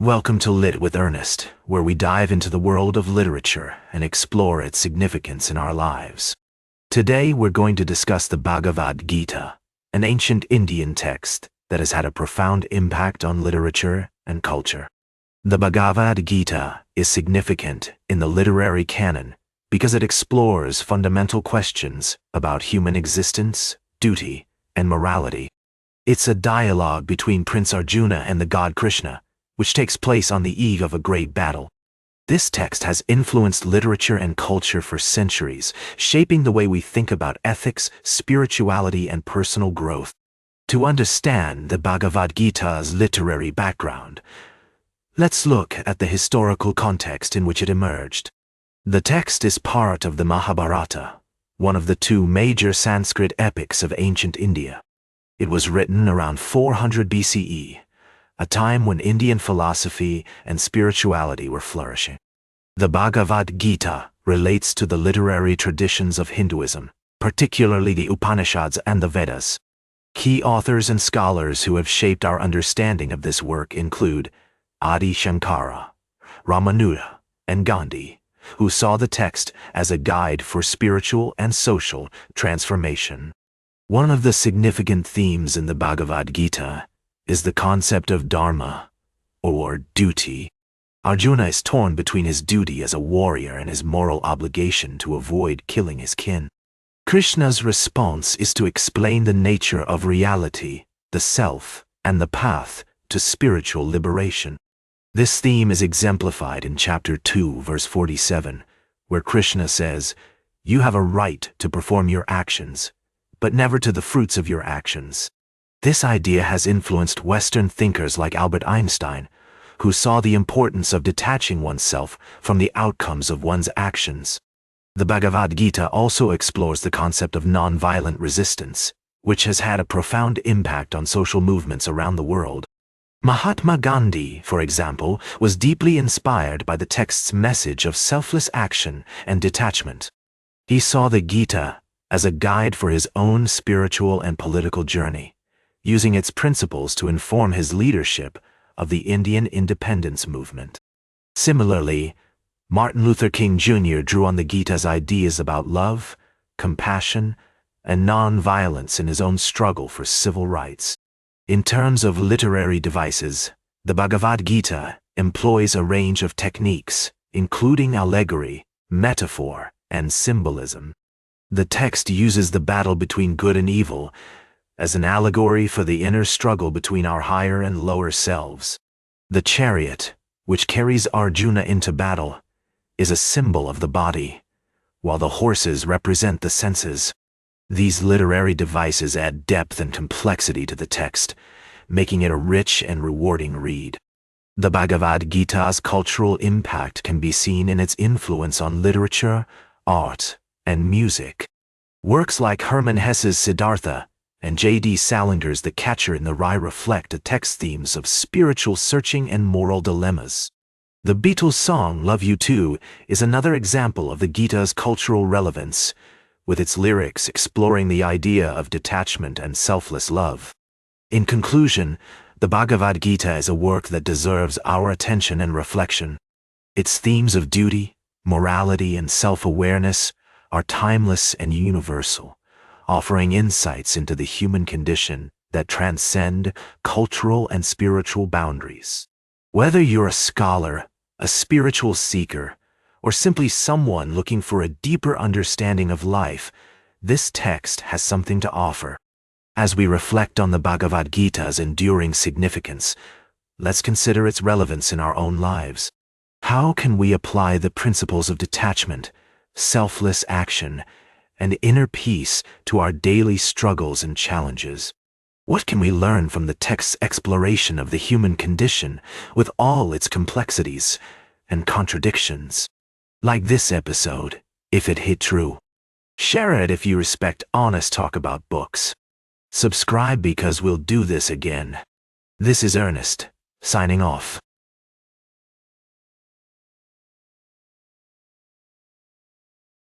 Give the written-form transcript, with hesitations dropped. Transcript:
Welcome to Lit with Ernest, where we dive into the world of literature and explore its significance in our lives. Today we're going to discuss the Bhagavad Gita, an ancient Indian text that has had a profound impact on literature and culture. The Bhagavad Gita is significant in the literary canon because it explores fundamental questions about human existence, duty, and morality. It's a dialogue between Prince Arjuna and the god Krishna, which takes place on the eve of a great battle. This text has influenced literature and culture for centuries, shaping the way we think about ethics, spirituality, and personal growth. To understand the Bhagavad Gita's literary background, let's look at the historical context in which it emerged. The text is part of the Mahabharata, one of the two major Sanskrit epics of ancient India. It was written around 400 BCE, a time when Indian philosophy and spirituality were flourishing. The Bhagavad Gita relates to the literary traditions of Hinduism, particularly the Upanishads and the Vedas. Key authors and scholars who have shaped our understanding of this work include Adi Shankara, Ramanuja, and Gandhi, who saw the text as a guide for spiritual and social transformation. One of the significant themes in the Bhagavad Gita is the concept of dharma, or duty. Arjuna is torn between his duty as a warrior and his moral obligation to avoid killing his kin. Krishna's response is to explain the nature of reality, the self, and the path to spiritual liberation. This theme is exemplified in chapter 2, verse 47, where Krishna says, "You have a right to perform your actions, but never to the fruits of your actions." This idea has influenced Western thinkers like Albert Einstein, who saw the importance of detaching oneself from the outcomes of one's actions. The Bhagavad Gita also explores the concept of nonviolent resistance, which has had a profound impact on social movements around the world. Mahatma Gandhi, for example, was deeply inspired by the text's message of selfless action and detachment. He saw the Gita as a guide for his own spiritual and political journey, using its principles to inform his leadership of the Indian independence movement. Similarly, Martin Luther King Jr. drew on the Gita's ideas about love, compassion, and non-violence in his own struggle for civil rights. In terms of literary devices, the Bhagavad Gita employs a range of techniques, including allegory, metaphor, and symbolism. The text uses the battle between good and evil as an allegory for the inner struggle between our higher and lower selves. The chariot, which carries Arjuna into battle, is a symbol of the body, while the horses represent the senses. These literary devices add depth and complexity to the text, making it a rich and rewarding read. The Bhagavad Gita's cultural impact can be seen in its influence on literature, art, and music. Works like Hermann Hesse's Siddhartha and J.D. Salinger's The Catcher in the Rye reflect the text themes of spiritual searching and moral dilemmas. The Beatles' song Love You Too is another example of the Gita's cultural relevance, with its lyrics exploring the idea of detachment and selfless love. In conclusion, the Bhagavad Gita is a work that deserves our attention and reflection. Its themes of duty, morality, and self-awareness are timeless and universal, offering insights into the human condition that transcend cultural and spiritual boundaries. Whether you're a scholar, a spiritual seeker, or simply someone looking for a deeper understanding of life, this text has something to offer. As we reflect on the Bhagavad Gita's enduring significance, let's consider its relevance in our own lives. How can we apply the principles of detachment, selfless action, and inner peace to our daily struggles and challenges? What can we learn from the text's exploration of the human condition with all its complexities and contradictions? Like this episode, if it hit true. Share it if you respect honest talk about books. Subscribe because we'll do this again. This is Ernest, signing off.